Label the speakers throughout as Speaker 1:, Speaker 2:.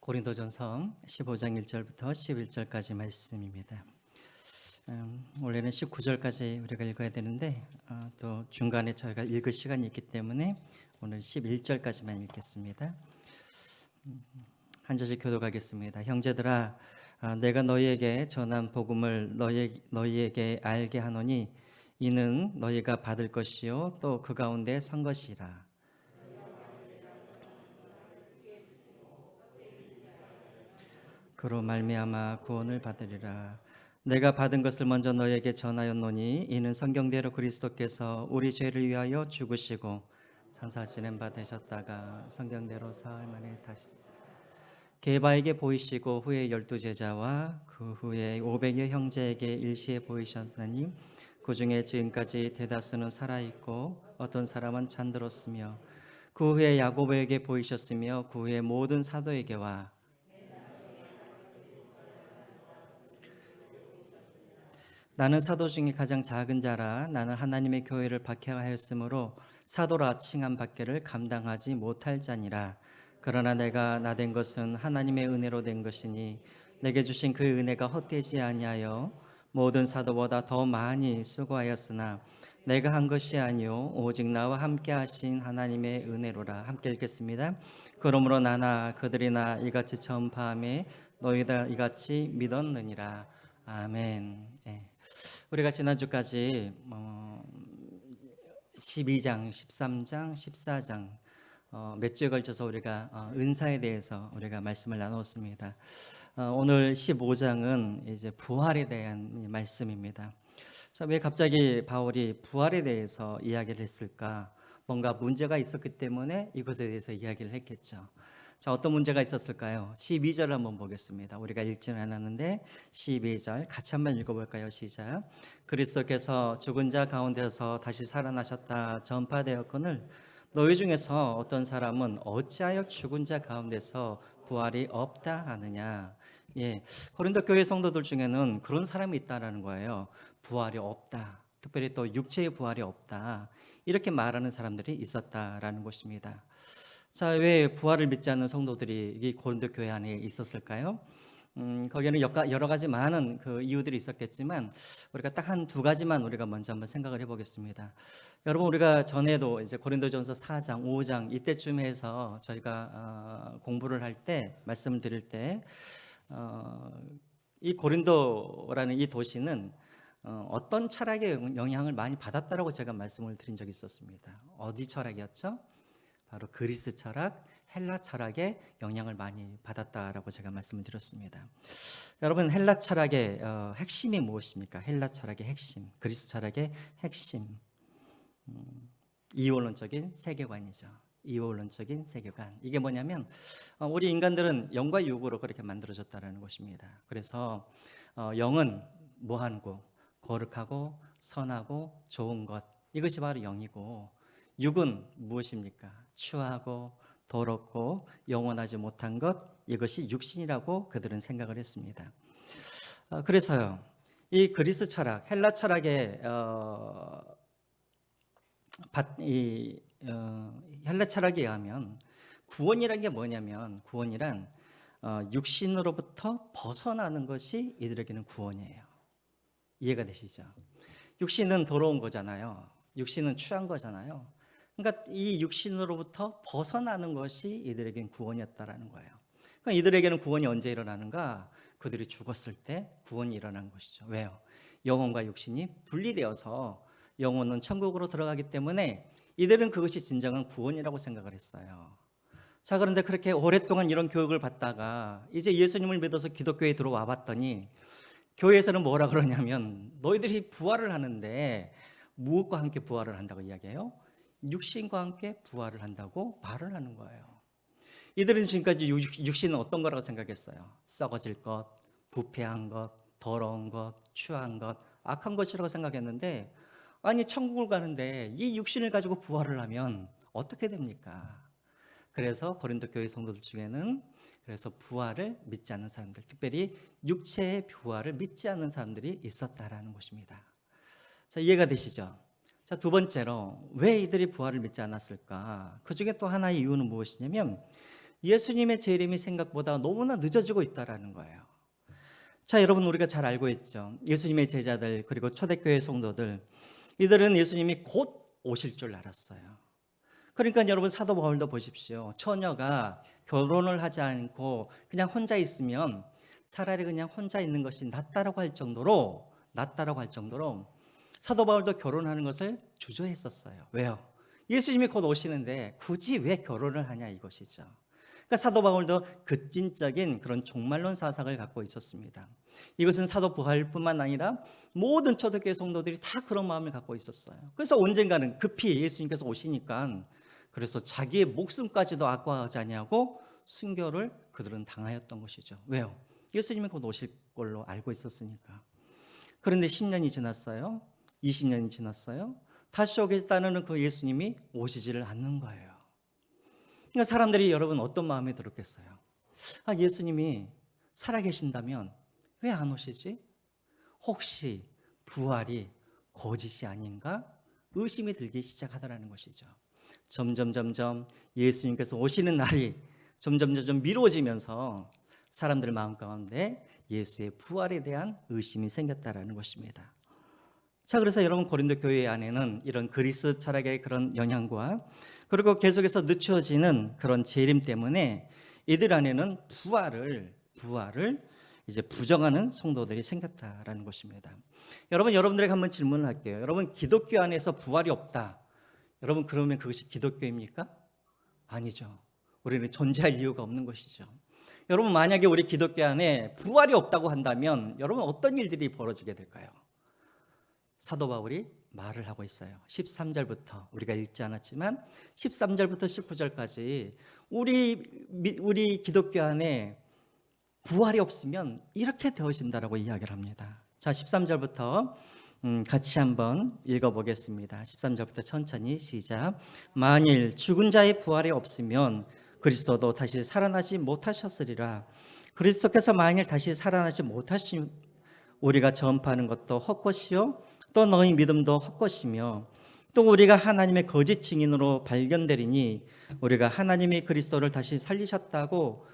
Speaker 1: 고린도전서 15장 1절부터 11절까지 말씀입니다. 원래는 19절까지 우리가 읽어야 되는데 또 중간에 저희가 읽을 시간이 있기 때문에 오늘 11절까지만 읽겠습니다. 한 절씩 교독하겠습니다. 형제들아, 내가 너희에게 전한 복음을 너희에게 알게 하노니 이는 너희가 받을 것이요 또 그 가운데 선 것이라. 그로 말미암아 구원을 받으리라. 내가 받은 것을 먼저 너희에게 전하였노니 이는 성경대로 그리스도께서 우리 죄를 위하여 죽으시고 산사 지낸 바 되셨다가 성경대로 사흘 만에 다시 게바에게 보이시고 후에 12제자와 그 후에 500여 형제에게 일시에 보이셨나니 그 중에 지금까지 대다수는 살아있고 어떤 사람은 잠들었으며 그 후에 야고보에게 보이셨으며 그 후에 모든 사도에게와 나는 사도 중에 가장 작은 자라. 나는 하나님의 교회를 박해하였으므로 사도라 칭함 받기를 감당하지 못할 자니라. 그러나 내가 나 된 것은 하나님의 은혜로 된 것이니 내게 주신 그 은혜가 헛되지 아니하여 모든 사도보다 더 많이 수고하였으나 내가 한 것이 아니요 오직 나와 함께 하신 하나님의 은혜로라. 함께 읽겠습니다. 그러므로 나나 그들이나 이같이 전파함에 너희가 이같이 믿었느니라. 아멘. 예. 우리가 지난주까지 12장, 13장, 14장 몇 주에 걸쳐서 우리가 은사에 대해서 우리가 말씀을 나눴습니다. 오늘 15장은 이제 부활에 대한 말씀입니다. 자, 왜 갑자기 바울이 부활에 대해서 이야기를 했을까? 뭔가 문제가 있었기 때문에 이것에 대해서 이야기를 했겠죠. 자, 어떤 문제가 있었을까요? 12절 한번 보겠습니다. 우리가 읽지는 않았는데 12절 같이 한번 읽어볼까요? 시작. 그리스도께서 죽은 자 가운데서 다시 살아나셨다 전파되었거늘 너희 중에서 어떤 사람은 어찌하여 죽은 자 가운데서 부활이 없다 하느냐. 예, 고린도 교회 성도들 중에는 그런 사람이 있다라는 거예요. 부활이 없다. 특별히 또 육체의 부활이 없다. 이렇게 말하는 사람들이 있었다라는 것입니다. 자, 왜 부활을 믿지 않는 성도들이 이 고린도 교회 안에 있었을까요? 거기에는 여러 가지 많은 그 이유들이 있었겠지만 우리가 딱 한 두 가지만 우리가 먼저 한번 생각을 해보겠습니다. 여러분, 우리가 전에도 이제 고린도전서 4장, 5장 이때쯤 해서 저희가 공부를 할 때 말씀을 드릴 때 이 고린도라는 이 도시는 어떤 철학의 영향을 많이 받았다라고 제가 말씀을 드린 적이 있었습니다. 어디 철학이었죠? 바로 그리스 철학, 헬라 철학의 영향을 많이 받았다라고 제가 말씀을 드렸습니다. 여러분, 헬라 철학의 핵심이 무엇입니까? 헬라 철학의 핵심, 그리스 철학의 핵심, 이원론적인 세계관이죠. 이원론적인 세계관. 이게 뭐냐면 우리 인간들은 영과 육으로 그렇게 만들어졌다는 것입니다. 그래서 영은 뭐하고 거룩하고 선하고 좋은 것, 이것이 바로 영이고, 육은 무엇입니까? 추하고 더럽고 영원하지 못한 것, 이것이 육신이라고 그들은 생각을 했습니다. 그래서요, 이 그리스 철학, 헬라 철학의 헬라 철학에 의하면 구원이란 게 뭐냐면, 구원이란 육신으로부터 벗어나는 것이 이들에게는 구원이에요. 이해가 되시죠? 육신은 더러운 거잖아요. 육신은 추한 거잖아요. 그러니까 이 육신으로부터 벗어나는 것이 이들에겐 구원이었다라는 거예요. 그러니까 이들에게는 구원이 언제 일어나는가? 그들이 죽었을 때 구원이 일어난 것이죠. 왜요? 영혼과 육신이 분리되어서 영혼은 천국으로 들어가기 때문에 이들은 그것이 진정한 구원이라고 생각을 했어요. 자, 그런데 그렇게 오랫동안 이런 교육을 받다가 이제 예수님을 믿어서 기독교에 들어와 봤더니 교회에서는 뭐라 그러냐면, 너희들이 부활을 하는데 무엇과 함께 부활을 한다고 이야기해요? 육신과 함께 부활을 한다고 말을 하는 거예요. 이들은 지금까지 육신은 어떤 거라고 생각했어요? 썩어질 것, 부패한 것, 더러운 것, 추한 것, 악한 것이라고 생각했는데, 아니 천국을 가는데 이 육신을 가지고 부활을 하면 어떻게 됩니까? 그래서 고린도 교회 성도들 중에는 그래서 부활을 믿지 않는 사람들, 특별히 육체의 부활을 믿지 않는 사람들이 있었다라는 것입니다. 자, 이해가 되시죠? 자, 두 번째로 왜 이들이 부활을 믿지 않았을까? 그 중에 또 하나의 이유는 무엇이냐면, 예수님의 재림이 생각보다 너무나 늦어지고 있다는 거예요. 자, 여러분, 우리가 잘 알고 있죠. 예수님의 제자들 그리고 초대교회 성도들, 이들은 예수님이 곧 오실 줄 알았어요. 그러니까 여러분, 사도 바울도 보십시오. 처녀가 결혼을 하지 않고 그냥 혼자 있으면 차라리 그냥 혼자 있는 것이 낫다라고 할 정도로 사도 바울도 결혼하는 것을 주저했었어요. 왜요? 예수님이 곧 오시는데 굳이 왜 결혼을 하냐, 이것이죠. 그러니까 사도 바울도 급진적인 그런 종말론 사상을 갖고 있었습니다. 이것은 사도 바울뿐만 아니라 모든 초대교회 성도들이 다 그런 마음을 갖고 있었어요. 그래서 언젠가는 급히 예수님께서 오시니까 그래서 자기의 목숨까지도 아까워하지 아니하고 순교를 그들은 당하였던 것이죠. 왜요? 예수님이 곧 오실 걸로 알고 있었으니까. 그런데 10년이 지났어요. 20년이 지났어요. 다시 오겠다는 그 예수님이 오시지를 않는 거예요. 그러니까 사람들이, 여러분, 어떤 마음이 들었겠어요? 아, 예수님이 살아계신다면 왜 안 오시지? 혹시 부활이 거짓이 아닌가? 의심이 들기 시작하더라는 것이죠. 점점 예수님께서 오시는 날이 점점 미뤄지면서 사람들 마음 가운데 예수의 부활에 대한 의심이 생겼다라는 것입니다. 자, 그래서 여러분, 고린도 교회 안에는 이런 그리스 철학의 그런 영향과 그리고 계속해서 늦춰지는 그런 재림 때문에 이들 안에는 부활을 이제 부정하는 성도들이 생겼다라는 것입니다. 여러분들에게 한번 질문을 할게요. 여러분, 기독교 안에서 부활이 없다. 여러분, 그러면 그것이 기독교입니까? 아니죠. 우리는 존재할 이유가 없는 것이죠. 여러분, 만약에 우리 기독교 안에 부활이 없다고 한다면 여러분, 어떤 일들이 벌어지게 될까요? 사도 바울이 말을 하고 있어요. 13절부터 우리가 읽지 않았지만 13절부터 19절까지 우리 기독교 안에 부활이 없으면 이렇게 되어진다라고 이야기를 합니다. 자, 13절부터 같이 한번 읽어보겠습니다. 13절부터 천천히 시작. 만일 죽은 자의 부활이 없으면 그리스도도 다시 살아나지 못하셨으리라. 그리스도께서 만일 다시 살아나지 못하시면 우리가 전파하는 것도 헛것이요 또 너희 믿음도 헛것이며 또 우리가 하나님의 거짓 증인으로 발견되리니 우리가 하나님이 그리스도를 다시 살리셨다고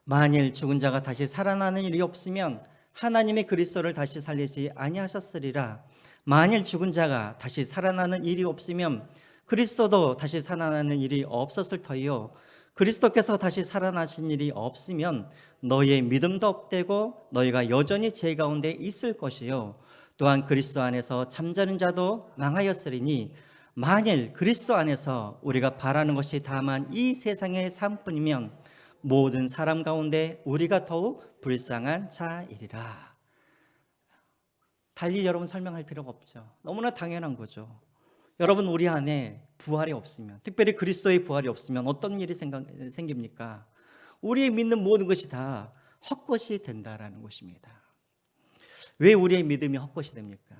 Speaker 1: 만일 죽은 자가 다시 살아나는 일이 없으면 하나님이 그리스도를 다시 살리지 아니하셨으리라. 만일 죽은 자가 다시 살아나는 일이 없으면 그리스도도 다시 살아나는 일이 없었을 터이요 그리스도께서 다시 살아나신 일이 없으면 너희의 믿음도 없되고 너희가 여전히 죄 가운데 있을 것이요 또한 그리스도 안에서 잠자는 자도 망하였으리니 만일 그리스도 안에서 우리가 바라는 것이 다만 이 세상의 삶뿐이면 모든 사람 가운데 우리가 더욱 불쌍한 자이리라. 달리 여러분 설명할 필요가 없죠. 너무나 당연한 거죠. 여러분, 우리 안에 부활이 없으면, 특별히 그리스도의 부활이 없으면 어떤 일이 생깁니까? 우리의 믿는 모든 것이 다 헛것이 된다라는 것입니다. 왜 우리의 믿음이 헛것이 됩니까?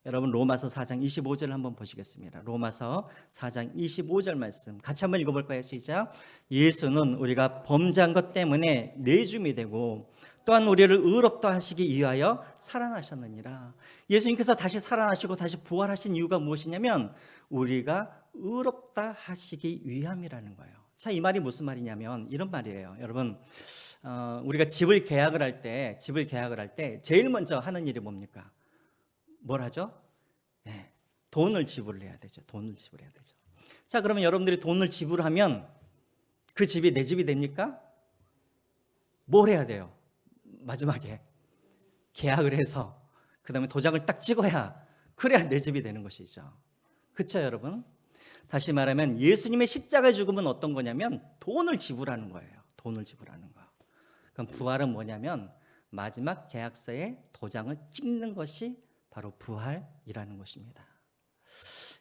Speaker 1: 여러분, 로마서 4장 25절을 한번 보시겠습니다. 로마서 4장 25절 말씀 같이 한번 읽어볼까요? 시작. 예수는 우리가 범죄한 것 때문에 내줌이 되고 또한 우리를 의롭다 하시기 위하여 살아나셨느니라. 예수님께서 다시 살아나시고 다시 부활하신 이유가 무엇이냐면 우리가 의롭다 하시기 위함이라는 거예요. 자, 이 말이 무슨 말이냐면 이런 말이에요. 여러분, 우리가 집을 계약을 할 때 제일 먼저 하는 일이 뭡니까? 뭘 하죠? 네, 돈을 지불을 해야 되죠. 자, 그러면 여러분들이 돈을 지불하면 그 집이 내 집이 됩니까? 뭘 해야 돼요? 마지막에 계약을 해서 그 다음에 도장을 딱 찍어야 그래야 내 집이 되는 것이죠. 그렇죠, 여러분? 다시 말하면 예수님의 십자가의 죽음은 어떤 거냐면 돈을 지불하는 거예요. 돈을 지불하는 거. 그럼 부활은 뭐냐면 마지막 계약서에 도장을 찍는 것이 바로 부활이라는 것입니다.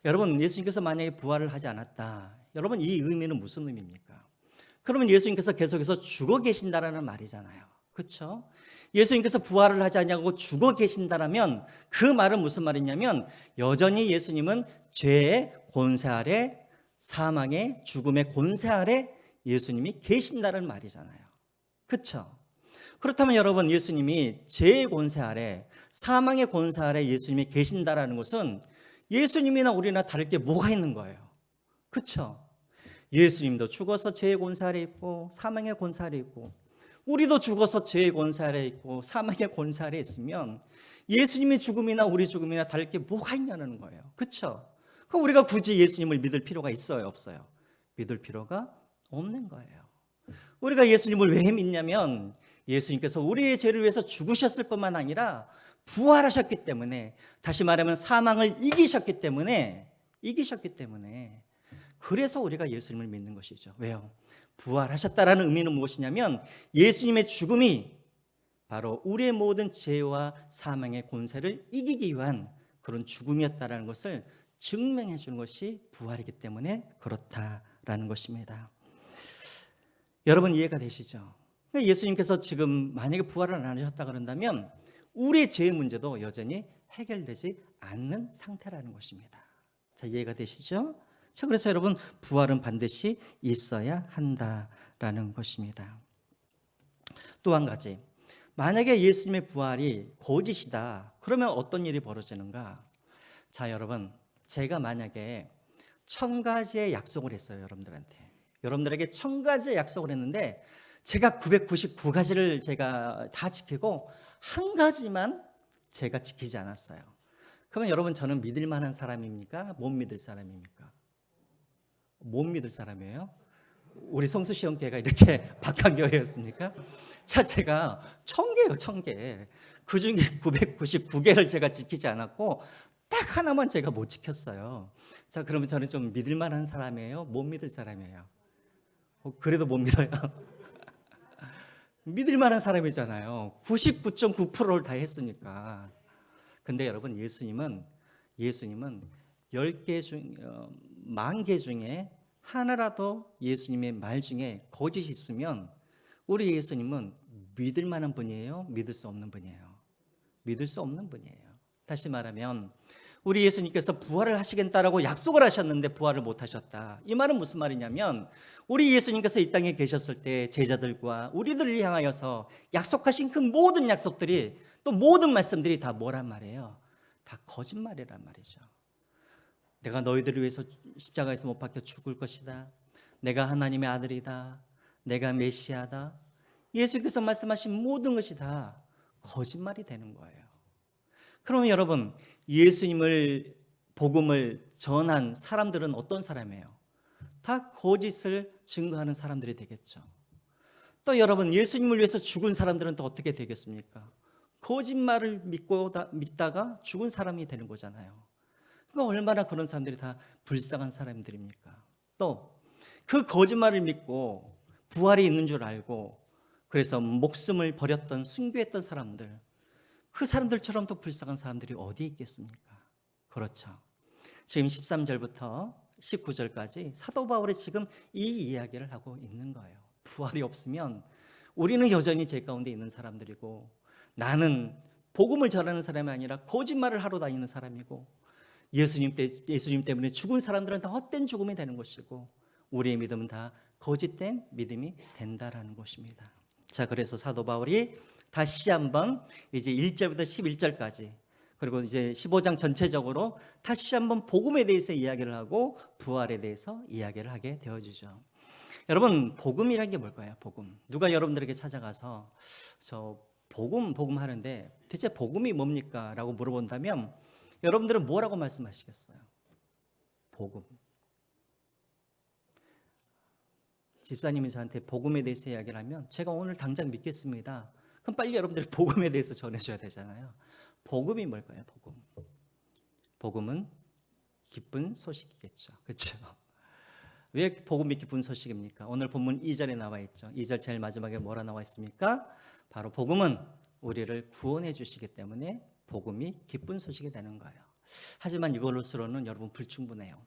Speaker 1: 여러분, 예수님께서 만약에 부활을 하지 않았다, 여러분, 이 의미는 무슨 의미입니까? 그러면 예수님께서 계속해서 죽어 계신다라는 말이잖아요. 그렇죠? 예수님께서 부활을 하지 않냐고 죽어 계신다라면 그 말은 무슨 말이냐면 여전히 예수님은 죄의 권세 아래, 사망의 죽음의 권세 아래 예수님이 계신다는 말이잖아요. 그렇죠? 그렇다면 여러분, 예수님이 죄의 권세 아래, 사망의 권세 아래 예수님이 계신다라는 것은 예수님이나 우리나 다를 게 뭐가 있는 거예요? 그렇죠? 예수님도 죽어서 죄의 권세아래 있고 사망의 권세아래 있고 우리도 죽어서 죄의 권세아래 있고 사망의 권세아래 있으면 예수님의 죽음이나 우리 죽음이나 다를 게 뭐가 있냐는 거예요. 그렇죠? 그럼 우리가 굳이 예수님을 믿을 필요가 있어요, 없어요? 믿을 필요가 없는 거예요. 우리가 예수님을 왜 믿냐면 예수님께서 우리의 죄를 위해서 죽으셨을 뿐만 아니라 부활하셨기 때문에, 다시 말하면 사망을 이기셨기 때문에 그래서 우리가 예수님을 믿는 것이죠. 왜요? 부활하셨다라는 의미는 무엇이냐면 예수님의 죽음이 바로 우리의 모든 죄와 사망의 권세를 이기기 위한 그런 죽음이었다라는 것을 증명해 주는 것이 부활이기 때문에 그렇다라는 것입니다. 여러분 이해가 되시죠? 예수님께서 지금 만약에 부활을 안 하셨다 그런다면 우리의 죄의 문제도 여전히 해결되지 않는 상태라는 것입니다. 자, 이해가 되시죠? 자, 그래서 여러분 부활은 반드시 있어야 한다라는 것입니다. 또 한 가지, 만약에 예수님의 부활이 거짓이다 그러면 어떤 일이 벌어지는가? 자, 여러분 제가 만약에 1000가지의 약속을 했어요. 여러분들에게 1000가지의 약속을 했는데 제가 999가지를 제가 다 지키고 한 가지만 제가 지키지 않았어요. 그러면 여러분 저는 믿을 만한 사람입니까? 못 믿을 사람입니까? 못 믿을 사람이에요? 우리 성수시험교회가 이렇게 박한교회였습니까? 자, 제가 1000개요, 1000개. 그 중에 999개를 제가 지키지 않았고 딱 하나만 제가 못 지켰어요. 자, 그러면 저는 좀 믿을 만한 사람이에요? 못 믿을 사람이에요? 그래도 못 믿어요. 믿을 만한 사람이잖아요. 99.9%를 다 했으니까. 근데 여러분 예수님은 10개 중 10,000개 중에 하나라도 예수님의 말 중에 거짓이 있으면 우리 예수님은 믿을 만한 분이에요? 믿을 수 없는 분이에요? 믿을 수 없는 분이에요. 다시 말하면 우리 예수님께서 부활을 하시겠다라고 약속을 하셨는데 부활을 못 하셨다. 이 말은 무슨 말이냐면 우리 예수님께서 이 땅에 계셨을 때 제자들과 우리들을 향하여서 약속하신 그 모든 약속들이 또 모든 말씀들이 다 뭐란 말이에요? 다 거짓말이란 말이죠. 내가 너희들을 위해서 십자가에서 못 박혀 죽을 것이다. 내가 하나님의 아들이다. 내가 메시아다. 예수께서 말씀하신 모든 것이 다 거짓말이 되는 거예요. 그러면 여러분 예수님을 복음을 전한 사람들은 어떤 사람이에요? 다 거짓을 증거하는 사람들이 되겠죠. 또 여러분 예수님을 위해서 죽은 사람들은 또 어떻게 되겠습니까? 거짓말을 믿다가 죽은 사람이 되는 거잖아요. 그러니까 얼마나 그런 사람들이 다 불쌍한 사람들입니까? 또 그 거짓말을 믿고 부활이 있는 줄 알고 그래서 목숨을 버렸던 순교했던 사람들, 그 사람들처럼 또 불쌍한 사람들이 어디 있겠습니까? 그렇죠. 지금 13절부터 19절까지 사도 바울이 지금 이 이야기를 하고 있는 거예요. 부활이 없으면 우리는 여전히 죄 가운데 있는 사람들이고 나는 복음을 전하는 사람이 아니라 거짓말을 하러 다니는 사람이고 예수님 때문에 죽은 사람들은 다 헛된 죽음이 되는 것이고 우리의 믿음은 다 거짓된 믿음이 된다라는 것입니다. 자, 그래서 사도 바울이 다시 한번 이제 1절부터 11절까지 그리고 이제 15장 전체적으로 다시 한번 복음에 대해서 이야기를 하고 부활에 대해서 이야기를 하게 되어지죠. 여러분 복음이란 게 뭘까요? 복음. 누가 여러분들에게 찾아가서 저 복음 하는데 대체 복음이 뭡니까? 라고 물어본다면 여러분들은 뭐라고 말씀하시겠어요? 복음. 집사님이 저한테 복음에 대해서 이야기를 하면 제가 오늘 당장 믿겠습니다. 그럼 빨리 여러분들이 복음에 대해서 전해줘야 되잖아요. 복음이 뭘까요? 복음은 기쁜 소식이겠죠. 그렇죠? 왜 복음이 기쁜 소식입니까? 오늘 본문 2절에 나와 있죠. 2절 제일 마지막에 뭐라 나와 있습니까? 바로 복음은 우리를 구원해 주시기 때문에 복음이 기쁜 소식이 되는 거예요. 하지만 이걸로서는 여러분 불충분해요.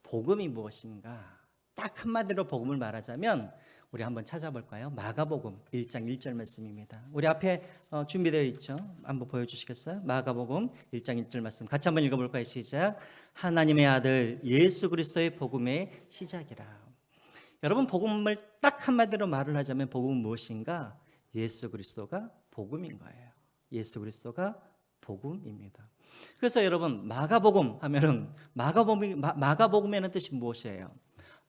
Speaker 1: 복음이 무엇인가? 딱 한마디로 복음을 말하자면 우리 한번 찾아볼까요? 마가복음 1장 1절 말씀입니다. 우리 앞에 준비되어 있죠? 한번 보여주시겠어요? 마가복음 1장 1절 말씀 같이 한번 읽어볼까요? 시작. 하나님의 아들 예수 그리스도의 복음의 시작이라. 여러분 복음을 딱 한마디로 말을 하자면 복음은 무엇인가? 예수 그리스도가 복음인 거예요. 예수 그리스도가 복음입니다. 그래서 여러분 마가복음 하면은 마가복음이라는 뜻이 무엇이에요?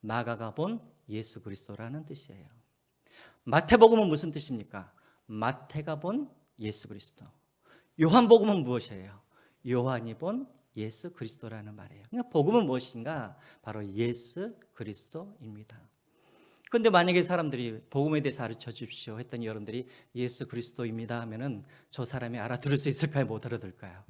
Speaker 1: 마가가 본 예수 그리스도라는 뜻이에요. 마태복음은 무슨 뜻입니까? 마태가 본 예수 그리스도. 요한복음은 무엇이에요? 요한이 본 예수 그리스도라는 말이에요. 그러니까 복음은 무엇인가? 바로 예수 그리스도입니다. 그런데 만약에 사람들이 복음에 대해서 가르쳐 주십시오 했더니 여러분들이 예수 그리스도입니다 하면은 저 사람이 알아들을 수 있을까요? 못 알아들을까요?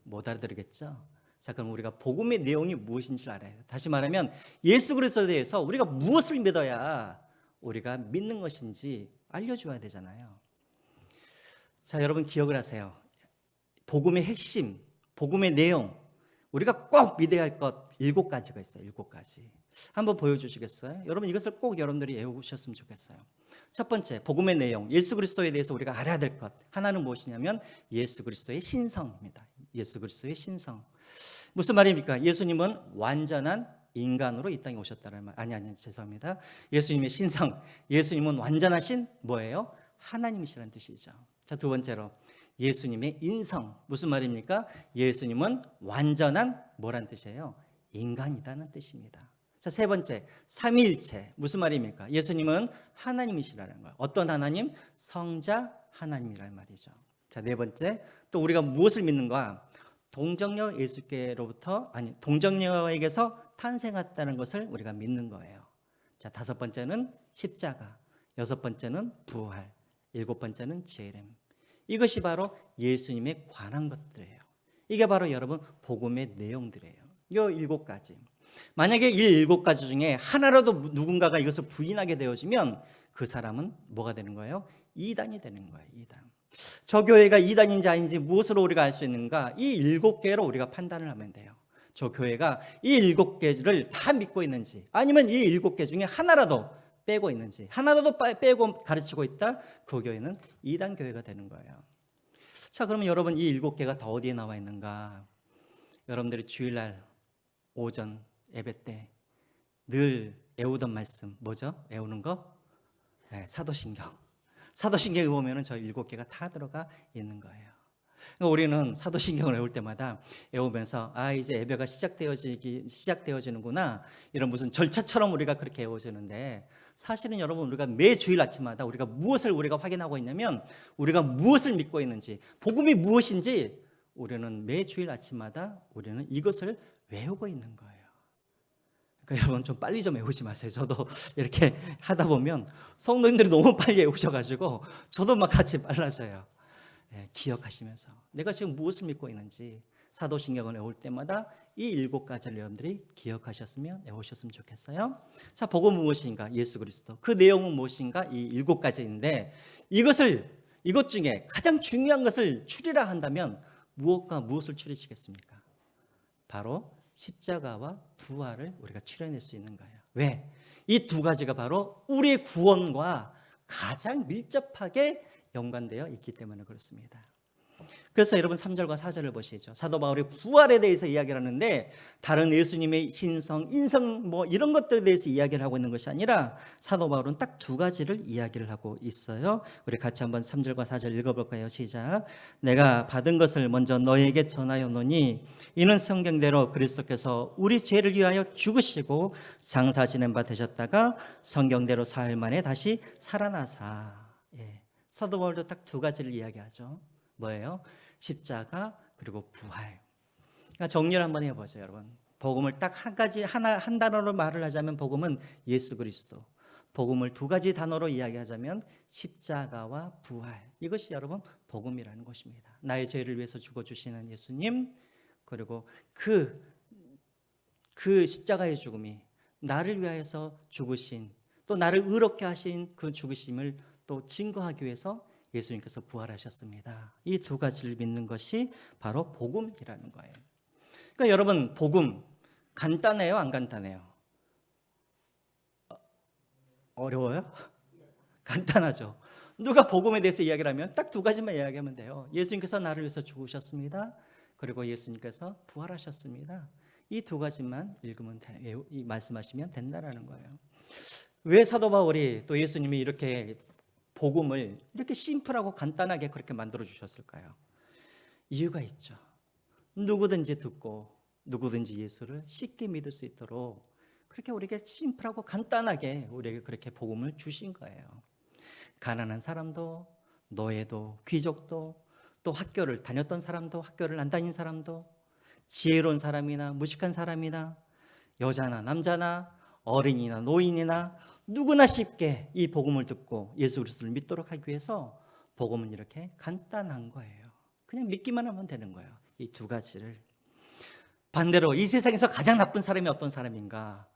Speaker 1: 못 알아들겠죠? 자, 그럼 우리가 복음의 내용이 무엇인지를 알아야 돼요. 다시 말하면 예수 그리스도에 대해서 우리가 무엇을 믿어야 우리가 믿는 것인지 알려줘야 되잖아요. 자, 여러분 기억을 하세요. 복음의 핵심, 복음의 내용, 우리가 꼭 믿어야 할 것 7가지가 있어요. 7가지. 한번 보여주시겠어요? 여러분 이것을 꼭 여러분들이 외우셨으면 좋겠어요. 첫 번째, 복음의 내용, 예수 그리스도에 대해서 우리가 알아야 될 것 하나는 무엇이냐면 예수 그리스도의 신성입니다. 예수 그리스도의 신성. 무슨 말입니까? 예수님은 완전한 인간으로 이 땅에 오셨다는 말. 아니, 죄송합니다. 예수님의 신성, 예수님은 완전하신 뭐예요? 하나님이시라는 뜻이죠. 자, 두 번째로 예수님의 인성. 무슨 말입니까? 예수님은 완전한 뭐란 뜻이에요? 인간이라는 뜻입니다. 자, 세 번째, 삼위일체. 무슨 말입니까? 예수님은 하나님이시라는 거예요. 어떤 하나님? 성자 하나님이라는 말이죠. 자, 네 번째, 또 우리가 무엇을 믿는가? 동정녀 예수께로부터, 동정녀에게서 탄생했다는 것을 우리가 믿는 거예요. 자, 다섯 번째는 십자가, 여섯 번째는 부활, 일곱 번째는 재림. 이것이 바로 예수님에 관한 것들이에요. 이게 바로 여러분 복음의 내용들이에요. 이 7가지. 만약에 이 7가지 중에 하나라도 누군가가 이것을 부인하게 되어지면 그 사람은 뭐가 되는 거예요? 이단이 되는 거예요. 이단. 저 교회가 이단인지 아닌지 무엇으로 우리가 알 수 있는가? 이 7개로 우리가 판단을 하면 돼요. 저 교회가 이 7개를 다 믿고 있는지, 아니면 이 7개 중에 하나라도 빼고 있는지, 하나라도 빼고 가르치고 있다, 그 교회는 이단 교회가 되는 거예요. 자, 그러면 여러분 이 7개가 다 어디에 나와 있는가? 여러분들이 주일날 오전 예배 때 늘 외우던 말씀 뭐죠? 외우는 거? 네, 사도신경. 사도신경에 보면은 저 7개가 다 들어가 있는 거예요. 그러니까 우리는 사도신경을 외울 때마다 외우면서 이제 예배가 시작되어지는구나, 이런 무슨 절차처럼 우리가 그렇게 외워지는데, 사실은 여러분 우리가 매 주일 아침마다 우리가 무엇을 우리가 확인하고 있냐면 우리가 무엇을 믿고 있는지, 복음이 무엇인지 우리는 매 주일 아침마다 우리는 이것을 외우고 있는 거예요. 그러니까 여러분 좀 빨리 좀 외우지 마세요. 저도 이렇게 하다 보면 성도님들이 너무 빨리 외우셔가지고 저도 막 같이 빨라져요. 기억하시면서 내가 지금 무엇을 믿고 있는지 사도신경을 외울 때마다 이 7가지를 여러분들이 기억하셨으면 외우셨으면 좋겠어요. 자, 복음은 무엇인가? 예수 그리스도. 그 내용은 무엇인가? 이 7가지인데 이것 중에 가장 중요한 것을 추리라 한다면 무엇과 무엇을 추리시겠습니까? 바로 십자가와 부활을 우리가 추려낼 수 있는 거예요. 왜? 이 2가지가 바로 우리의 구원과 가장 밀접하게 연관되어 있기 때문에 그렇습니다. 그래서 여러분 3절과 4절을 보시죠. 사도 바울이 부활에 대해서 이야기를 하는데 다른 예수님의 신성, 인성 뭐 이런 것들에 대해서 이야기를 하고 있는 것이 아니라 사도 바울은 딱 2가지를 이야기를 하고 있어요. 우리 같이 한번 3절과 4절 읽어볼까요? 시작. 내가 받은 것을 먼저 너에게 전하였노니 이는 성경대로 그리스도께서 우리 죄를 위하여 죽으시고 장사 지낸 바 되셨다가 성경대로 사흘 만에 다시 살아나사. 사도 바울도 딱 2가지를 이야기하죠. 뭐예요? 십자가 그리고 부활. 그러니까 정리를 한번 해보죠, 여러분. 복음을 딱 한 단어로 말을 하자면 복음은 예수 그리스도. 복음을 2가지 단어로 이야기하자면 십자가와 부활. 이것이 여러분 복음이라는 것입니다. 나의 죄를 위해서 죽어주시는 예수님, 그리고 그 십자가의 죽음이 나를 위하여서 죽으신, 또 나를 의롭게 하신 그 죽으심을 또 증거하기 위해서 예수님께서 부활하셨습니다. 이 2가지를 믿는 것이 바로 복음이라는 거예요. 그러니까 여러분 복음 간단해요, 안 간단해요? 어려워요? 간단하죠. 누가 복음에 대해서 이야기를 하면 딱 2가지만 이야기하면 돼요. 예수님께서 나를 위해서 죽으셨습니다. 그리고 예수님께서 부활하셨습니다. 이 2가지만 읽으면 말씀하시면 된다라는 거예요. 왜 사도 바울이 또 예수님이 이렇게 복음을 이렇게 심플하고 간단하게 그렇게 만들어 주셨을까요? 이유가 있죠. 누구든지 듣고 누구든지 예수를 쉽게 믿을 수 있도록 그렇게 우리에게 심플하고 간단하게 우리에게 그렇게 복음을 주신 거예요. 가난한 사람도, 노예도, 귀족도, 또 학교를 다녔던 사람도, 학교를 안 다닌 사람도, 지혜로운 사람이나 무식한 사람이나 여자나 남자나 어린이나 노인이나 누구나 쉽게 이 복음을 듣고 예수 그리스도를 믿도록 하기 위해서 복음은 이렇게 간단한 거예요. 그냥 믿기만 하면 되는 거예요. 이 두 가지를. 반대로 이 세상에서 가장 나쁜 사람이 어떤 사람인가?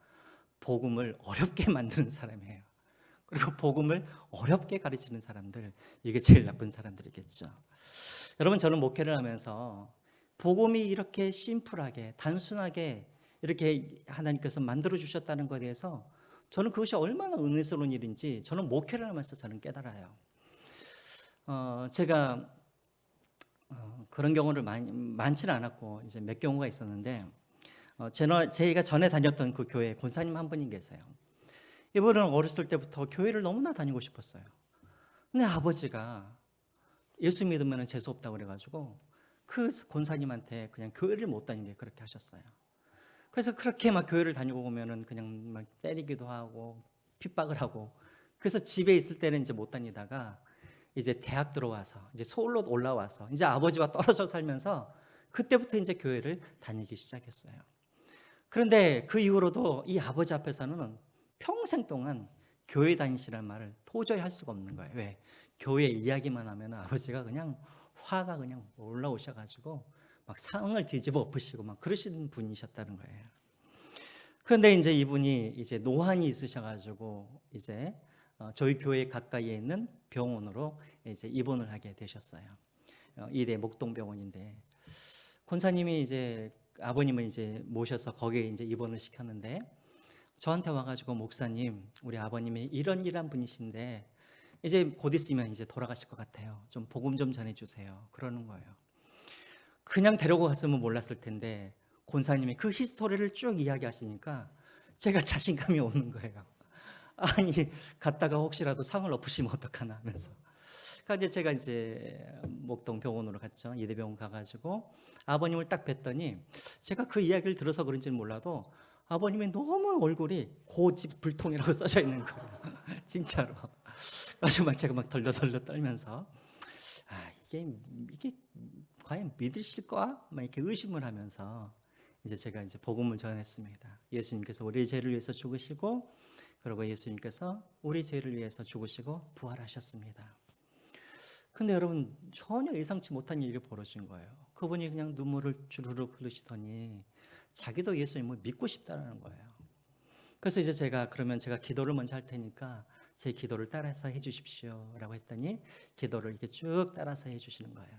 Speaker 1: 복음을 어렵게 만드는 사람이에요. 그리고 복음을 어렵게 가르치는 사람들, 이게 제일 나쁜 사람들이겠죠. 여러분, 저는 목회를 하면서 복음이 이렇게 심플하게 단순하게 이렇게 하나님께서 만들어 주셨다는 것에 대해서 저는 그것이 얼마나 은혜스러운 일인지 저는 목회를 하면서 저는 깨달아요. 제가 그런 경우를 많지는 않았고 이제 몇 경우가 있었는데, 제가 전에 다녔던 그 교회 권사님 한 분이 계세요. 이분은 어렸을 때부터 교회를 너무나 다니고 싶었어요. 근데 아버지가 예수 믿으면 재수 없다고 그래가지고 그 권사님한테 그냥 교회를 못 다니게 그렇게 하셨어요. 그래서 그렇게 막 교회를 다니고 오면은 그냥 막 때리기도 하고 핍박을 하고, 그래서 집에 있을 때는 이제 못 다니다가 이제 대학 들어와서 이제 서울로 올라와서 이제 아버지와 떨어져 살면서 그때부터 이제 교회를 다니기 시작했어요. 그런데 그 이후로도 이 아버지 앞에서는 평생 동안 교회 다니시라는 말을 도저히 할 수가 없는 거예요. 왜? 교회 이야기만 하면 아버지가 그냥 화가 그냥 올라오셔가지고 막 상을 뒤집어 엎으시고 막 그러시는 분이셨다는 거예요. 그런데 이제 이분이 이제 노환이 있으셔가지고 이제 저희 교회 가까이에 있는 병원으로 이제 입원을 하게 되셨어요. 이대 목동병원인데 권사님이 이제 아버님을 이제 모셔서 거기에 이제 입원을 시켰는데 저한테 와가지고 목사님, 우리 아버님이 이런 분이신데 이제 곧 있으면 이제 돌아가실 것 같아요. 좀 복음 좀 전해주세요. 그러는 거예요. 그냥 데리고 갔으면 몰랐을 텐데 권사님이 그 히스토리를 쭉 이야기하시니까 제가 자신감이 없는 거예요. 아니, 갔다가 혹시라도 상을 엎으시면 어떡하나 하면서. 그러니까 제가 이제 목동 병원으로 갔죠. 이대병원 가가지고 아버님을 딱 뵀더니 제가 그 이야기를 들어서 그런지는 몰라도 아버님이 너무 얼굴이 고집 불통이라고 써져 있는 거예요. 진짜로. 그래서 막 제가 막 덜덜덜 떨면서 이게 과연 믿으실 거야? 막 이렇게 의심을 하면서 이제 제가 이제 복음을 전했습니다. 예수님께서 우리 죄를 위해서 죽으시고, 그리고 예수님께서 우리 죄를 위해서 죽으시고 부활하셨습니다. 근데 여러분, 전혀 예상치 못한 일이 벌어진 거예요. 그분이 그냥 눈물을 주르륵 흘리시더니 자기도 예수님을 믿고 싶다는 거예요. 그래서 이제 그러면 제가 기도를 먼저 할 테니까 제 기도를 따라서 해 주십시오 라고 했더니 기도를 이렇게 쭉 따라서 해 주시는 거예요.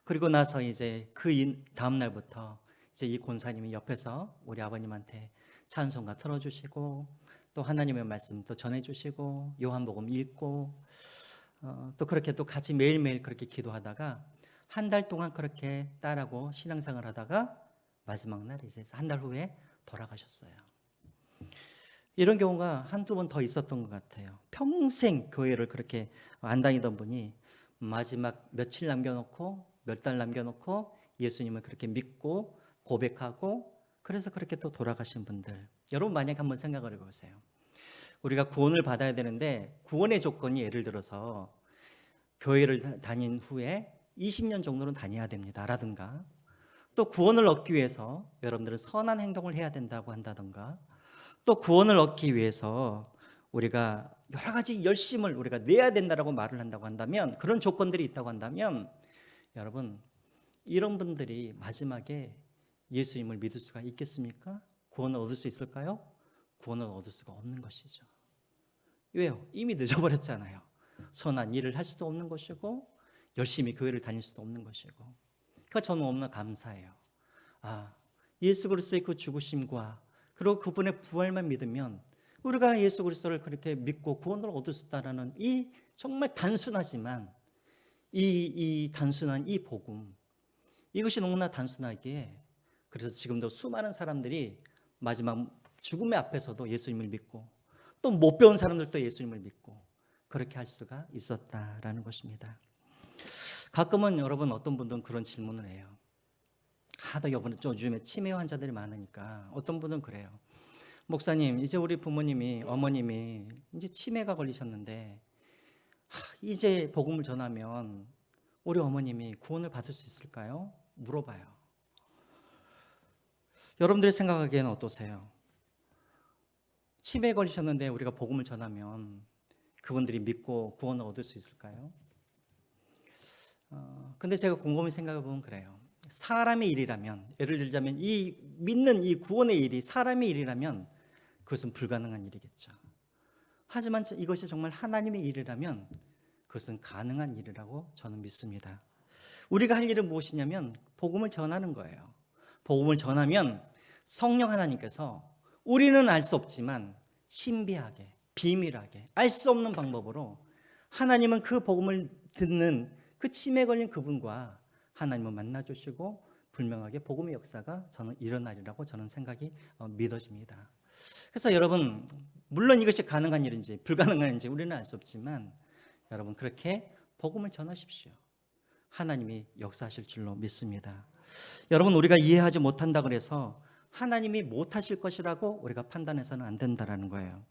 Speaker 1: 그리고 나서 이제 그 다음 날부터 이제 이 권사님이 옆에서 우리 아버님한테 찬송가 틀어주시고 또 하나님의 말씀 또 전해주시고 요한복음 읽고 또 그렇게 또 같이 매일매일 그렇게 기도하다가 한 달 동안 그렇게 딸하고 신앙생활 하다가 마지막 날 이제 한 달 후에 돌아가셨어요. 이런 경우가 한두 번 더 있었던 것 같아요. 평생 교회를 그렇게 안 다니던 분이 마지막 며칠 남겨놓고 몇 달 남겨놓고 예수님을 그렇게 믿고 고백하고 그래서 그렇게 또 돌아가신 분들, 여러분 만약에 한번 생각을 해보세요. 우리가 구원을 받아야 되는데 구원의 조건이 예를 들어서 교회를 다닌 후에 20년 정도는 다녀야 됩니다 라든가, 또 구원을 얻기 위해서 여러분들은 선한 행동을 해야 된다고 한다든가, 또 구원을 얻기 위해서 우리가 여러 가지 열심을 우리가 내야 된다라고 말을 한다고 한다면, 그런 조건들이 있다고 한다면 여러분, 이런 분들이 마지막에 예수님을 믿을 수가 있겠습니까? 구원을 얻을 수 있을까요? 구원을 얻을 수가 없는 것이죠. 왜요? 이미 늦어버렸잖아요. 선한 일을 할 수도 없는 것이고 열심히 교회를 다닐 수도 없는 것이고. 그러니까 저는 너무나 감사해요. 예수 그리스도의 그 죽으심과 그리고 그분의 부활만 믿으면 우리가 예수 그리스도를 그렇게 믿고 구원을 얻을 수 있다는 이 정말 단순하지만 이 단순한 이 복음, 이것이 너무나 단순하기에 그래서 지금도 수많은 사람들이 마지막 죽음의 앞에서도 예수님을 믿고 또 못 배운 사람들도 예수님을 믿고 그렇게 할 수가 있었다라는 것입니다. 가끔은 여러분 어떤 분들은 그런 질문을 해요. 하도 요즘에 치매 환자들이 많으니까 어떤 분은 그래요. 목사님, 이제 우리 부모님이, 어머님이 이제 치매가 걸리셨는데 이제 복음을 전하면 우리 어머님이 구원을 받을 수 있을까요? 물어봐요. 여러분들이 생각하기에는 어떠세요? 치매에 걸리셨는데 우리가 복음을 전하면 그분들이 믿고 구원을 얻을 수 있을까요? 근데 제가 곰곰이 생각해 보면 그래요. 사람의 일이라면, 예를 들자면 이 믿는 이 구원의 일이 사람의 일이라면 그것은 불가능한 일이겠죠. 하지만 이것이 정말 하나님의 일이라면 그것은 가능한 일이라고 저는 믿습니다. 우리가 할 일은 무엇이냐면 복음을 전하는 거예요. 복음을 전하면 성령 하나님께서 우리는 알 수 없지만 신비하게, 비밀하게, 알 수 없는 방법으로 하나님은 그 복음을 듣는 그 치매 걸린 그분과 하나님을 만나주시고 분명하게 복음의 역사가 저는 일어나리라고 저는 생각이 믿어집니다. 그래서 여러분, 물론 이것이 가능한 일인지 불가능한 일인지 우리는 알 수 없지만 여러분, 그렇게 복음을 전하십시오. 하나님이 역사하실 줄로 믿습니다. 여러분, 우리가 이해하지 못한다 그래서 하나님이 못하실 것이라고 우리가 판단해서는 안 된다는 거예요.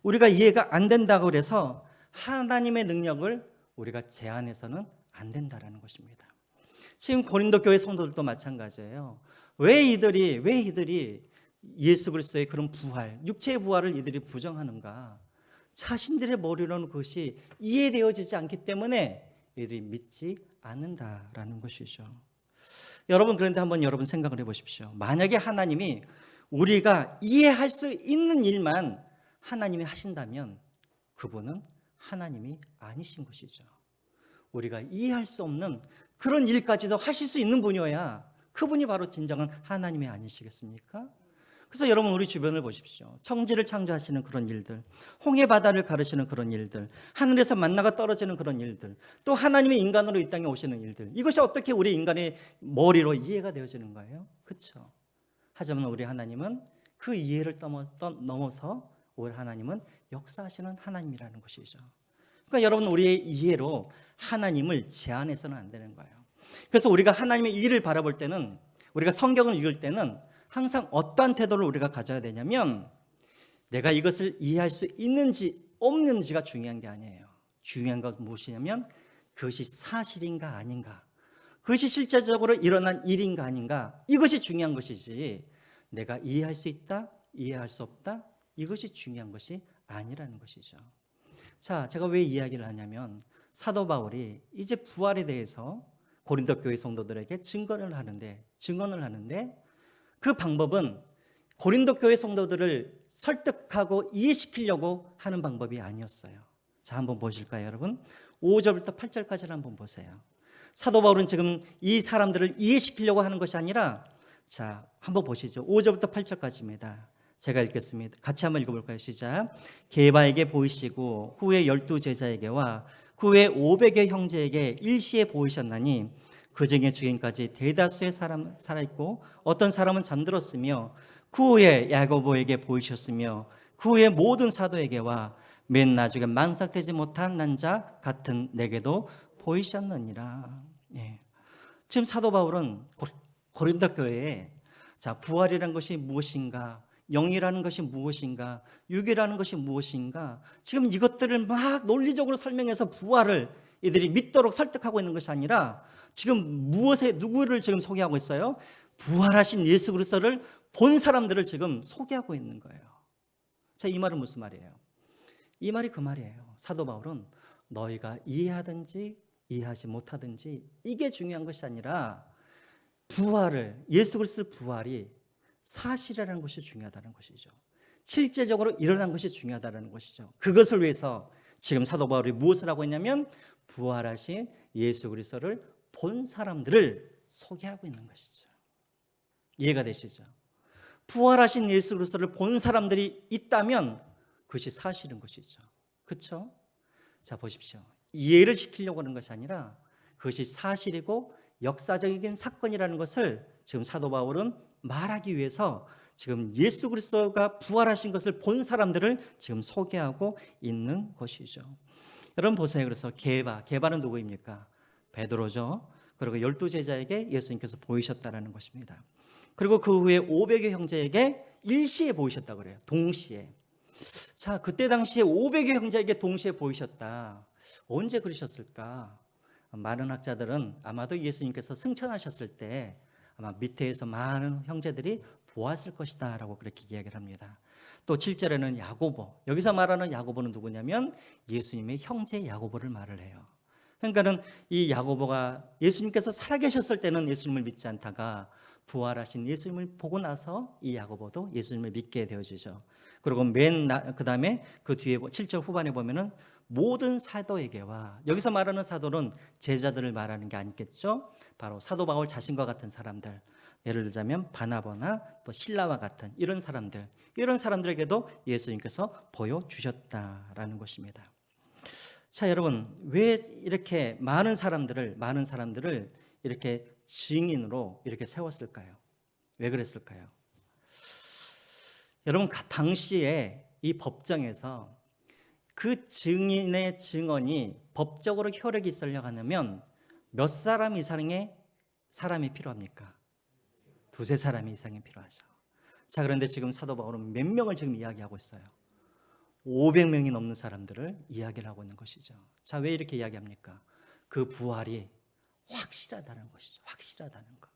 Speaker 1: 우리가 이해가 안 된다고 그래서 하나님의 능력을 우리가 제한해서는 안 된다는 것입니다. 지금 고린도 교회 성도들도 마찬가지예요. 왜 이들이 예수 그리스도의 그런 부활, 육체의 부활을 이들이 부정하는가? 자신들의 머리로는 그것이 이해되어지지 않기 때문에 이들이 믿지 않는다라는 것이죠. 여러분, 그런데 한번 여러분 생각을 해보십시오. 만약에 하나님이 우리가 이해할 수 있는 일만 하나님이 하신다면 그분은 하나님이 아니신 것이죠. 우리가 이해할 수 없는 그런 일까지도 하실 수 있는 분이어야 그분이 바로 진정한 하나님이 아니시겠습니까? 그래서 여러분, 우리 주변을 보십시오. 청지를 창조하시는 그런 일들, 홍해 바다를 가르시는 그런 일들, 하늘에서 만나가 떨어지는 그런 일들, 또 하나님이 인간으로 이 땅에 오시는 일들, 이것이 어떻게 우리 인간의 머리로 이해가 되어지는 거예요? 그렇죠? 하지만 우리 하나님은 그 이해를 넘어서 우리 하나님은 역사하시는 하나님이라는 것이죠. 그러니까 여러분, 우리의 이해로 하나님을 제한해서는 안 되는 거예요. 그래서 우리가 하나님의 일을 바라볼 때는, 우리가 성경을 읽을 때는 항상 어떠한 태도를 우리가 가져야 되냐면, 내가 이것을 이해할 수 있는지 없는지가 중요한 게 아니에요. 중요한 것은 무엇이냐면 그것이 사실인가 아닌가, 그것이 실제적으로 일어난 일인가 아닌가, 이것이 중요한 것이지 내가 이해할 수 있다, 이해할 수 없다, 이것이 중요한 것이 아니라는 것이죠. 자, 제가 왜 이야기를 하냐면 사도 바울이 이제 부활에 대해서 고린도 교회 성도들에게 증언을 하는데 그 방법은 고린도 교회 성도들을 설득하고 이해시키려고 하는 방법이 아니었어요. 자, 한번 보실까요, 여러분? 5절부터 8절까지를 한번 보세요. 사도 바울은 지금 이 사람들을 이해시키려고 하는 것이 아니라, 자, 한번 보시죠. 5절부터 8절까지입니다. 제가 읽겠습니다. 같이 한번 읽어볼까요? 시작. 게바에게 보이시고 후에 12제자에게와 그 후에 500의 형제에게 일시에 보이셨나니 그 중에 주인까지 대다수의 사람 살아있고 어떤 사람은 잠들었으며 그 후에 야고보에게 보이셨으며 그 후에 모든 사도에게와 맨 나중에 만삭되지 못한 난 자 같은 내게도 보이셨느니라. 예. 지금 사도 바울은 고린도 교회에, 자, 부활이라는 것이 무엇인가, 영이라는 것이 무엇인가, 육이라는 것이 무엇인가, 지금 이것들을 막 논리적으로 설명해서 부활을 이들이 믿도록 설득하고 있는 것이 아니라 지금 누구를 지금 소개하고 있어요? 부활하신 예수 그리스도를 본 사람들을 지금 소개하고 있는 거예요. 자, 이 말은 무슨 말이에요? 이 말이 그 말이에요. 사도 바울은 너희가 이해하든지 이해하지 못하든지 이게 중요한 것이 아니라 부활을, 예수 그리스도의 부활이 사실이라는 것이 중요하다는 것이죠. 실제적으로 일어난 것이 중요하다는 것이죠. 그것을 위해서 지금 사도 바울이 무엇을 하고 있냐면 부활하신 예수 그리스도를 본 사람들을 소개하고 있는 것이죠. 이해가 되시죠? 부활하신 예수 그리스도를 본 사람들이 있다면 그것이 사실인 것이죠. 그렇죠? 자, 보십시오. 이해를 시키려고 하는 것이 아니라 그것이 사실이고 역사적인 사건이라는 것을 지금 사도 바울은 말하기 위해서 지금 예수 그리스도가 부활하신 것을 본 사람들을 지금 소개하고 있는 것이죠. 여러분 보세요. 그래서 게바는 누구입니까? 베드로죠. 그리고 12제자에게 예수님께서 보이셨다라는 것입니다. 그리고 그 후에 500의 형제에게 일시에 보이셨다고 그래요. 동시에. 자, 그때 당시에 500의 형제에게 동시에 보이셨다. 언제 그러셨을까? 많은 학자들은 아마도 예수님께서 승천하셨을 때 아마 밑에서 많은 형제들이 보았을 것이다 라고 그렇게 이야기를 합니다. 또 7절에는 야고보, 여기서 말하는 야고보는 누구냐면 예수님의 형제 야고보를 말을 해요. 그러니까는 이 야고보가 예수님께서 살아계셨을 때는 예수님을 믿지 않다가 부활하신 예수님을 보고 나서 이 야고보도 예수님을 믿게 되어지죠. 그리고 그 다음에 그 뒤에 7절 후반에 보면은 모든 사도에게와, 여기서 말하는 사도는 제자들을 말하는 게 아니겠죠. 바로 사도 바울 자신과 같은 사람들, 예를 들자면 바나바나 또 실라와 같은 이런 사람들에게도 예수님께서 보여주셨다라는 것입니다. 자, 여러분, 왜 이렇게 많은 사람들을 이렇게 증인으로 이렇게 세웠을까요? 왜 그랬을까요? 여러분, 당시에 이 법정에서 그 증인의 증언이 법적으로 효력이 있으려고 하면 몇 사람 이상의 사람이 필요합니까? 두세 사람 이상이 필요하죠. 자, 그런데 지금 사도 바울은 몇 명을 지금 이야기하고 있어요? 500명이 넘는 사람들을 이야기를 하고 있는 것이죠. 자, 왜 이렇게 이야기합니까? 그 부활이 확실하다는 것이죠. 확실하다는 것.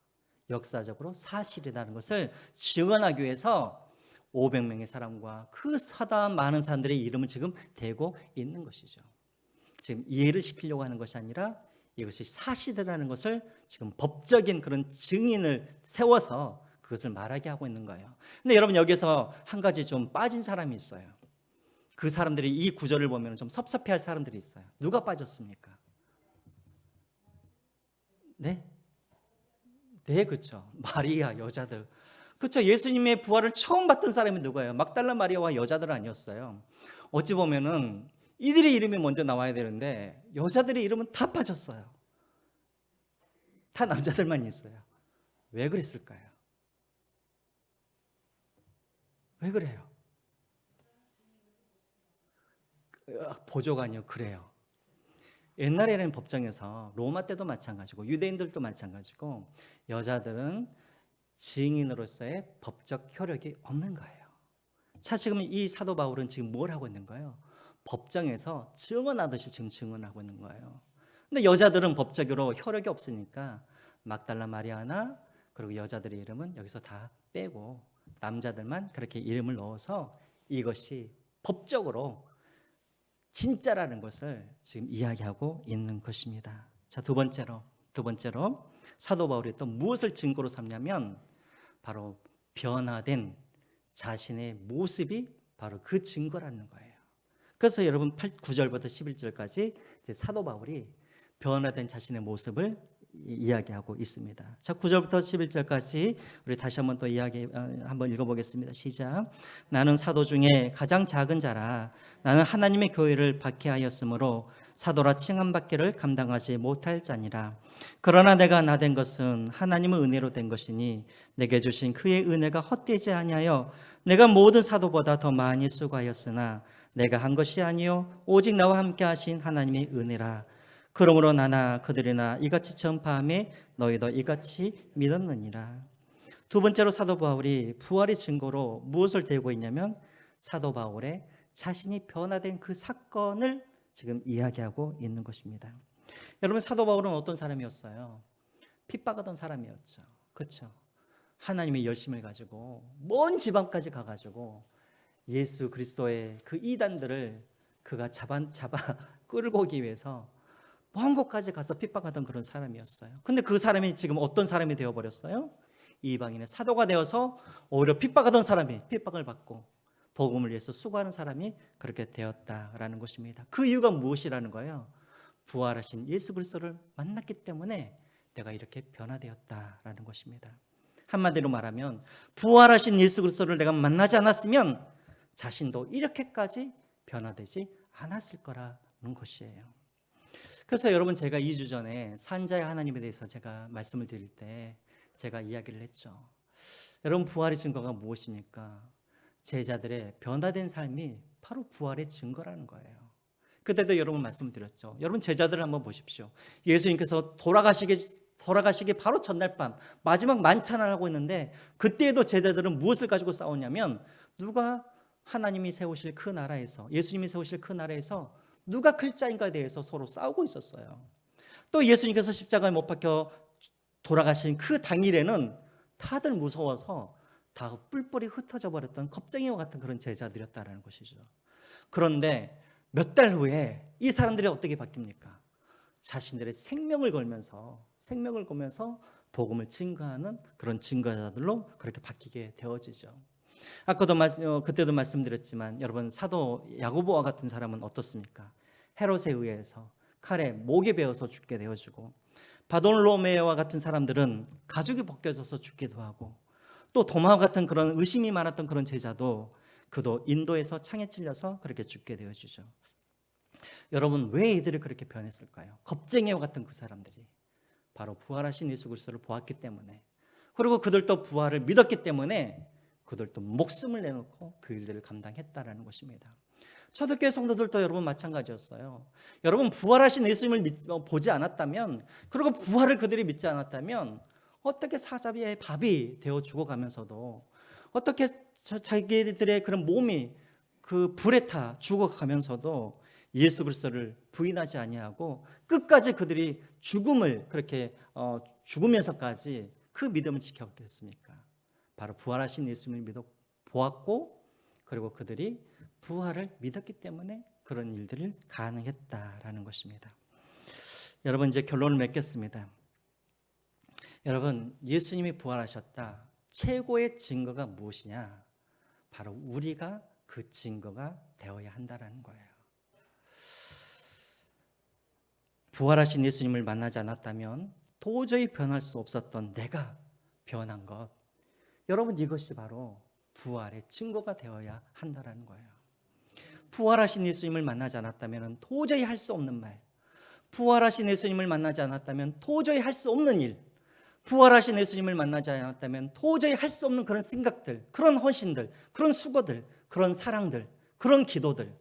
Speaker 1: 역사적으로 사실이라는 것을 증언하기 위해서 500명의 사람과 그 서다한 많은 사람들의 이름을 지금 대고 있는 것이죠. 지금 이해를 시키려고 하는 것이 아니라 이것이 사실이라는 것을 지금 법적인 그런 증인을 세워서 그것을 말하게 하고 있는 거예요. 근데 여러분, 여기서 한 가지 좀 빠진 사람이 있어요. 그 사람들이 이 구절을 보면 좀 섭섭해할 사람들이 있어요. 누가 빠졌습니까? 네? 네, 그렇죠. 마리아, 여자들. 그렇죠. 예수님의 부활을 처음 봤던 사람이 누구예요? 막달라 마리아와 여자들 아니었어요. 어찌 보면은 이들의 이름이 먼저 나와야 되는데 여자들의 이름은 다 빠졌어요. 다 남자들만 있어요. 왜 그랬을까요? 왜 그래요? 보조가 아니요, 그래요. 옛날에는 법정에서 로마 때도 마찬가지고 유대인들도 마찬가지고 여자들은 증인으로서의 법적 효력이 없는 거예요. 자, 지금 이 사도 바울은 지금 뭘 하고 있는 거예요? 법정에서 증언하듯이 지금 증언하고 있는 거예요. 근데 여자들은 법적으로 효력이 없으니까 막달라 마리아나 그리고 여자들의 이름은 여기서 다 빼고 남자들만 그렇게 이름을 넣어서 이것이 법적으로 진짜라는 것을 지금 이야기하고 있는 것입니다. 자, 두 번째로 사도 바울이 또 무엇을 증거로 삼냐면 바로 변화된 자신의 모습이 바로 그 증거라는 거예요. 그래서 여러분 9절부터 11절까지 이제 사도 바울이 변화된 자신의 모습을 이야기하고 있습니다. 자, 9절부터 11절까지 우리 다시 한번 또 한번 읽어보겠습니다. 시작. 나는 사도 중에 가장 작은 자라. 나는 하나님의 교회를 박해하였으므로 사도라 칭함받기를 감당하지 못할 자니라. 그러나 내가 나된 것은 하나님의 은혜로 된 것이니 내게 주신 그의 은혜가 헛되지 아니하여 내가 모든 사도보다 더 많이 수고하였으나 내가 한 것이 아니요 오직 나와 함께 하신 하나님의 은혜라. 그러므로 나나 그들이나 이같이 전파함에 너희도 이같이 믿었느니라. 두 번째로 사도 바울이 부활의 증거로 무엇을 대고 있냐면 사도 바울의 자신이 변화된 그 사건을 지금 이야기하고 있는 것입니다. 여러분, 사도 바울은 어떤 사람이었어요? 핍박하던 사람이었죠. 그렇죠? 하나님의 열심을 가지고 먼 지방까지 가가지고 예수 그리스도의 그 이단들을 그가 잡아 끌고 오기 위해서 먼 곳까지 가서 핍박하던 그런 사람이었어요. 근데 그 사람이 지금 어떤 사람이 되어버렸어요? 이방인의 사도가 되어서 오히려 핍박하던 사람이 핍박을 받고 복음을 위해서 수고하는 사람이 그렇게 되었다라는 것입니다. 그 이유가 무엇이라는 거예요? 부활하신 예수 그리스도를 만났기 때문에 내가 이렇게 변화되었다라는 것입니다. 한마디로 말하면 부활하신 예수 그리스도를 내가 만나지 않았으면 자신도 이렇게까지 변화되지 않았을 거라는 것이에요. 그래서 여러분, 제가 2주 전에 산자의 하나님에 대해서 제가 말씀을 드릴 때 제가 이야기를 했죠. 여러분, 부활의 증거가 무엇입니까? 제자들의 변화된 삶이 바로 부활의 증거라는 거예요. 그때도 여러분 말씀을 드렸죠. 여러분, 제자들을 한번 보십시오. 예수님께서 돌아가시기 바로 전날 밤 마지막 만찬을 하고 있는데, 그때에도 제자들은 무엇을 가지고 싸웠냐면, 누가 하나님이 세우실 그 나라에서, 예수님이 세우실 그 나라에서 누가 글자인가에 대해서 서로 싸우고 있었어요. 또 예수님께서 십자가에 못 박혀 돌아가신 그 당일에는 다들 무서워서 다 뿔뿔이 흩어져 버렸던 겁쟁이와 같은 그런 제자들이었다라는 것이죠. 그런데 몇 달 후에 이 사람들이 어떻게 바뀝니까? 자신들의 생명을 걸면서 복음을 증거하는 그런 증거자들로 그렇게 바뀌게 되어지죠. 그때도 말씀드렸지만, 여러분, 사도 야고보와 같은 사람은 어떻습니까? 헤롯에 의해서 칼에 목에 베어서 죽게 되어지고, 바돌로메와 같은 사람들은 가죽이 벗겨져서 죽기도 하고, 또 도마와 같은 그런 의심이 많았던 그런 제자도 그도 인도에서 창에 찔려서 그렇게 죽게 되어지죠. 여러분, 왜 이들이 그렇게 변했을까요? 겁쟁이와 같은 그 사람들이 바로 부활하신 예수 그리스도를 보았기 때문에, 그리고 그들도 부활을 믿었기 때문에 그들도 목숨을 내놓고 그 일들을 감당했다라는 것입니다. 초대교회 성도들도 여러분 마찬가지였어요. 여러분, 부활하신 예수님을 보지 않았다면, 그리고 부활을 그들이 믿지 않았다면, 어떻게 사자비의 밥이 되어 죽어가면서도, 어떻게 자기들의 그런 몸이 그 불에 타 죽어가면서도 예수 그리스도를 부인하지 아니하고 끝까지 그들이 죽음을 그렇게 죽으면서까지 그 믿음을 지켰겠습니까? 바로 부활하신 예수님을 보았고, 그리고 그들이 부활을 믿었기 때문에 그런 일들을 가능했다라는 것입니다. 여러분, 이제 결론을 맺겠습니다. 여러분, 예수님이 부활하셨다. 최고의 증거가 무엇이냐? 바로 우리가 그 증거가 되어야 한다라는 거예요. 부활하신 예수님을 만나지 않았다면 도저히 변할 수 없었던 내가 변한 것, 여러분, 이것이 바로 부활의 증거가 되어야 한다라는 거예요. 부활하신 예수님을 만나지 않았다면 도저히 할 수 없는 말, 부활하신 예수님을 만나지 않았다면 도저히 할 수 없는 일, 부활하신 예수님을 만나지 않았다면 도저히 할 수 없는 그런 생각들, 그런 헌신들, 그런 수고들, 그런 사랑들, 그런 기도들,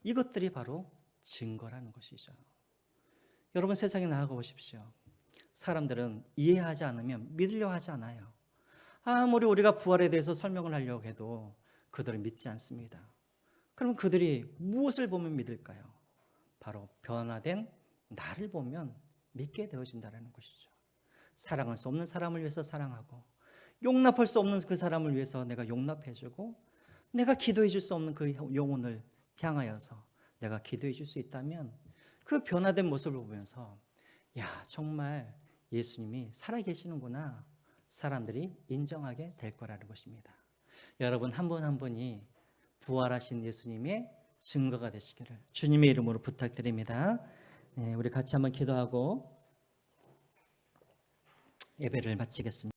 Speaker 1: 이것들이 바로 증거라는 것이죠. 여러분, 세상에 나아가 보십시오. 사람들은 이해하지 않으면 믿으려 하지 않아요. 아무리 우리가 부활에 대해서 설명을 하려고 해도 그들은 믿지 않습니다. 그럼 그들이 무엇을 보면 믿을까요? 바로 변화된 나를 보면 믿게 되어진다는 것이죠. 사랑할 수 없는 사람을 위해서 사랑하고, 용납할 수 없는 그 사람을 위해서 내가 용납해주고, 내가 기도해 줄 수 없는 그 영혼을 향하여서 내가 기도해 줄 수 있다면, 그 변화된 모습을 보면서 야, 정말 예수님이 살아계시는구나, 사람들이 인정하게 될 거라는 것입니다. 여러분, 한 분 한 분이 부활하신 예수님의 증거가 되시기를 주님의 이름으로 부탁드립니다. 우리 같이 한번 기도하고 예배를 마치겠습니다.